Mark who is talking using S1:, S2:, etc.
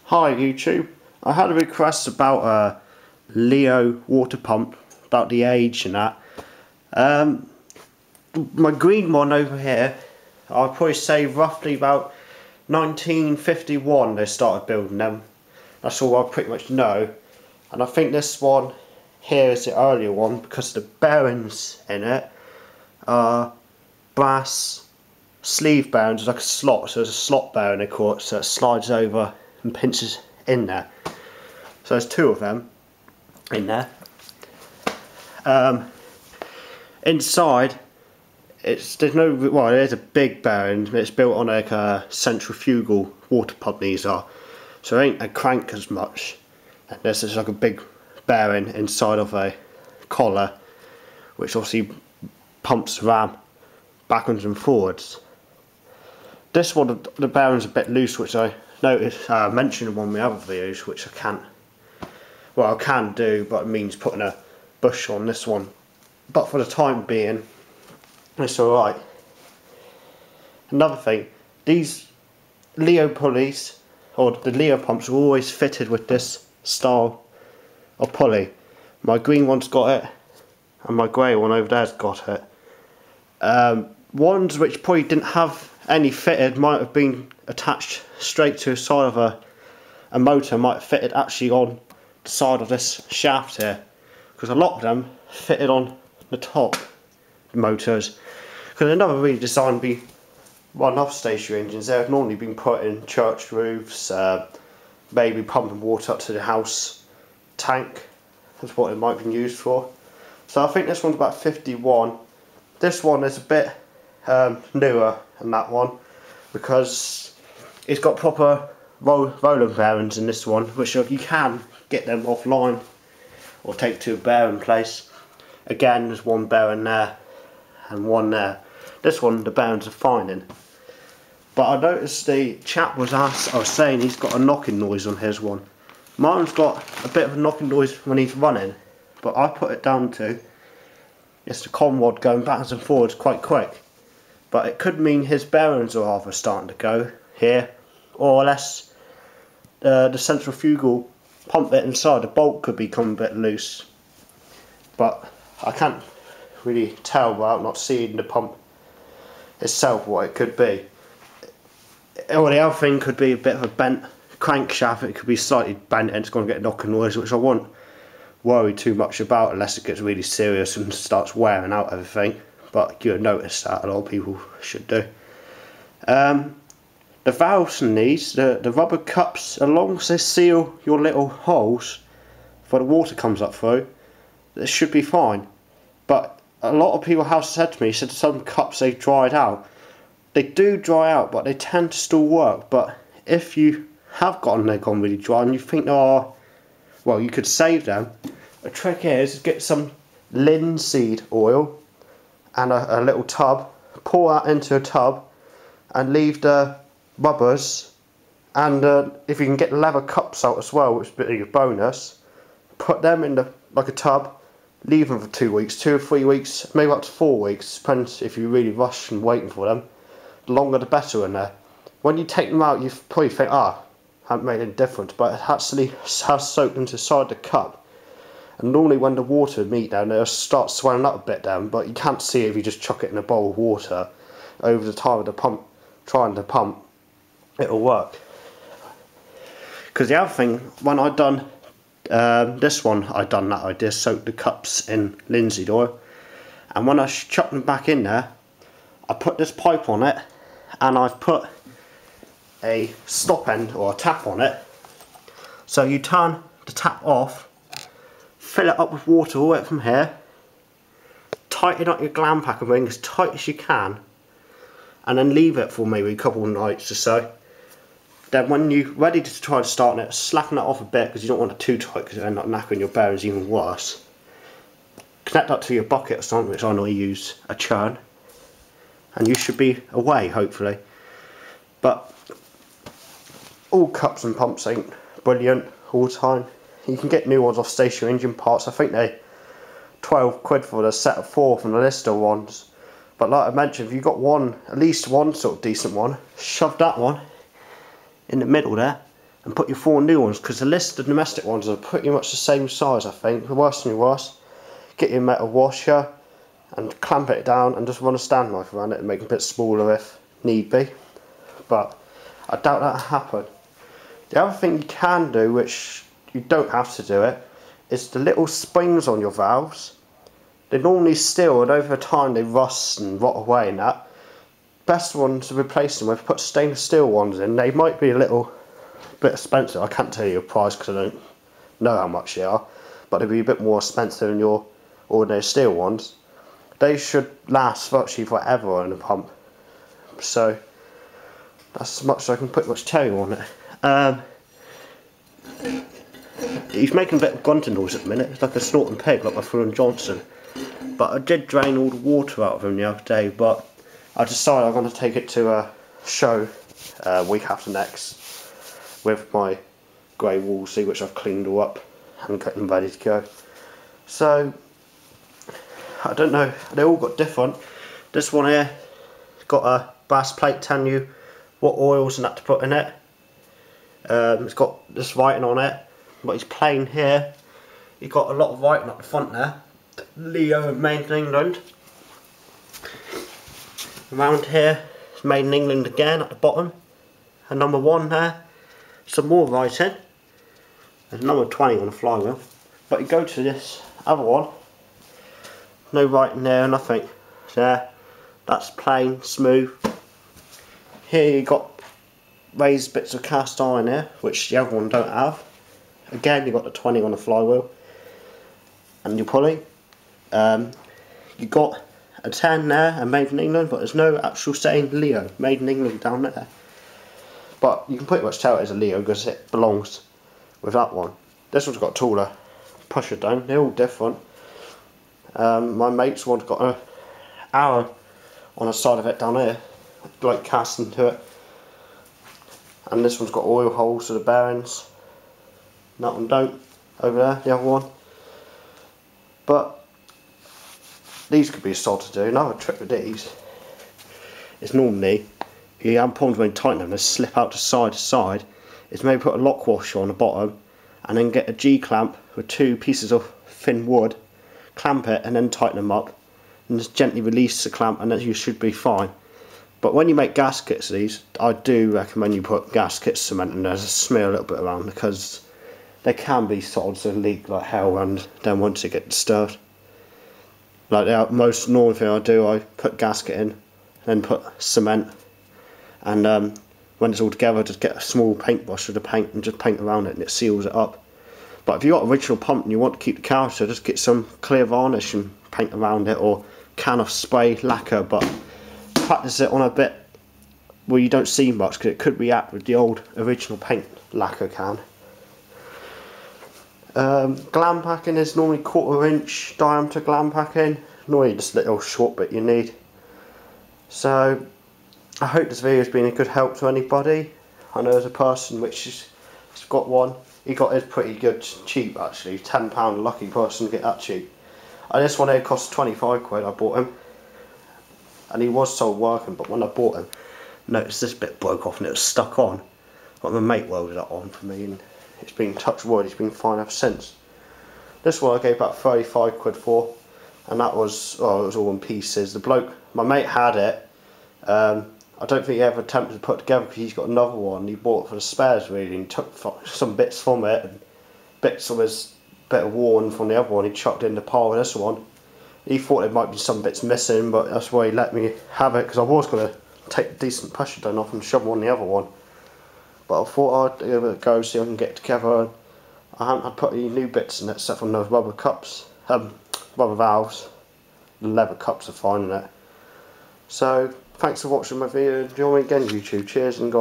S1: Hi YouTube, I had a request about a Leo water pump, about the age and that. My green one over here, I'd probably say roughly about 1951 they started building them. That's all I pretty much know. And I think this one here is the earlier one because the bearings in it are brass sleeve bearings, like a slot, so there's a slot bearing they call it, so it slides over and pinches in there. So there's two of them in there. Inside, there's a big bearing. It's built on like a centrifugal water pump. These are, so it ain't a crank as much. And this is like a big bearing inside of a collar, which obviously pumps the ram backwards and forwards. This one, the bearing's a bit loose, which I noticed, mentioned in one of my other videos, which I can do, but it means putting a bush on this one. But for the time being, it's alright. Another thing, these Leo pulleys, or the Leo pumps, are always fitted with this style of pulley. My green one's got it, and my grey one over there's got it. Ones which probably didn't have any fitted might have been attached straight to the side of a motor, might have fitted actually on the side of this shaft here, because a lot of them fitted on the top motors, because they're never really designed to be run off stationary engines. They've normally been put in church roofs, maybe pumping water up to the house tank. That's what it might have been used for. So I think this one's about 51. This one is a bit newer than that one, because it's got proper rolling bearings in this one, which you can get them offline or take to a bearing place. Again, there's one bearing there and one there. This one, the bearings are fine in. But I noticed the chap was saying he's got a knocking noise on his one. Mine's got a bit of a knocking noise when he's running, but I put it down to it's the con rod going backwards and forwards quite quick. But it could mean his bearings are either starting to go here, or less the centrifugal pump bit inside, the bolt could become a bit loose. But I can't really tell without not seeing the pump itself what it could be. Or the other thing could be a bit of a bent crankshaft. It could be slightly bent and it's going to get a knocking noise, which I won't worry too much about unless it gets really serious and starts wearing out everything. But you'll notice that a lot of people should do. The valves in these, the rubber cups, as long as they seal your little holes for the water comes up through, this should be fine. But a lot of people have said to me, said some cups they dried out. They do dry out, but they tend to still work. But if you have gotten they've gone really dry and you think, oh, well, you could save them, the trick is get some linseed oil and a little tub, pour that into a tub and leave the rubbers, and if you can get the leather cups out as well, which is a bit of your bonus, put them in like a tub, leave them for 2 weeks, 2 or 3 weeks, maybe up to 4 weeks, depends if you really rush and waiting for them. The longer the better in there. When you take them out, you probably think, haven't made any difference, but it actually has soaked into the side of the cup. And normally when the water meet down there, it'll start swelling up a bit down, but you can't see it if you just chuck it in a bowl of water. Over the time of the pump, trying to pump, it'll work. Because the other thing, when I done this one, I did soak the cups in linseed oil, and when I chucked them back in there, I put this pipe on it, and I've put a stop end or a tap on it. So you turn the tap off, fill it up with water all the way from here, tighten up your gland pack and ring as tight as you can, and then leave it for maybe a couple of nights or so. Then when you're ready to try to start it, slacken it off a bit because you don't want it too tight because it'll end up knackering your bearings even worse. Connect that to your bucket or something, which I normally use a churn, and you should be away hopefully. But all cups and pumps ain't brilliant all the time. You can get new ones off stationary engine parts. I think they're 12 quid for the set of 4 from the Lister ones. But like I mentioned, if you've got one, at least one sort of decent one, shove that one in the middle there and put your 4 new ones, because the list of domestic ones are pretty much the same size, I think. The worst than worst, get your metal washer and clamp it down and just run a stand knife around it and make it a bit smaller if need be. But I doubt that'll happen. The other thing you can do, which you don't have to do it, is the little springs on your valves. They're normally steel, and over time they rust and rot away and that. Best one to replace them with, put stainless steel ones in. They might be a little bit expensive. I can't tell you a price because I don't know how much they are, but they'll be a bit more expensive than your ordinary steel ones. They should last virtually forever on the pump. So that's as much as I can pretty much tell you on it. He's making a bit of grunting noise at the minute. It's like a snorting pig, like my friend Johnson. But I did drain all the water out of him the other day, but I decided I'm going to take it to a show week after next with my grey Wolseley, which I've cleaned all up and got them ready to go. So I don't know, they all got different. This one here got a brass plate telling you what oils and that to put in it. It's got this writing on it, but it's plain here. You've got a lot of writing up the front there. Leo of Made in England. Around here, it's Made in England again at the bottom. And number 1 there, some more writing. There's number 20 on the flywheel. But you go to this other one, no writing there, nothing there. That's plain, smooth. Here you got raised bits of cast iron here, which the other one don't have. Again, you got the 20 on the flywheel and your pulley. You got a 10 there and Made in England, but there's no actual saying Leo Made in England down there. But you can pretty much tell it is a Leo because it belongs with that one. This one's got a taller pusher down. They're all different. My mate's one's got an arrow on the side of it down here, like cast into it. And this one's got oil holes to the bearings. That one don't, over there, the other one. But these could be a sod to do. Another trick with these is normally, you have problems when you tighten them, they slip out to side, is maybe put a lock washer on the bottom and then get a G-clamp with 2 pieces of thin wood, clamp it and then tighten them up and just gently release the clamp and then you should be fine. But when you make gaskets of these, I do recommend you put gasket cement in there to smear a little bit around, because they can be sods that leak like hell and then once they get disturbed. Like the most normal thing I do, I put gasket in, then put cement, and when it's all together, just get a small paintbrush with the paint and just paint around it and it seals it up. But if you've got original pump and you want to keep the character, just get some clear varnish and paint around it, or can of spray lacquer, but practice it on a bit where you don't see much, because it could react with the old original paint lacquer can. Glam packing is normally 1/4 inch diameter glam packing, normally just a little short bit you need. So I hope this video has been a good help to anybody. I know there's a person which has got one, he got his pretty good cheap actually, £10, lucky person to get that cheap. And this one here cost 25 quid, I bought him. And he was sold working, but when I bought him, noticed this bit broke off and it was stuck on. But my mate welded that on for me and it's been touch wood, it's been fine ever since. This one I gave about 35 quid for, and that was, oh, it was all in pieces. The bloke, my mate had it, I don't think he ever attempted to put it together because he's got another one, he bought it for the spares really, and took some bits from it, and bits of his bit of worn from the other one he chucked in the pile with this one. He thought there might be some bits missing, but that's why he let me have it, because I was going to take a decent pusher down off and shove them on the other one. But I thought I'd give it a go, see if I can get it together. I haven't put any new bits in it except for those rubber cups, rubber valves. The leather cups are fine in it. So, thanks for watching my video. Join me again YouTube. Cheers and God.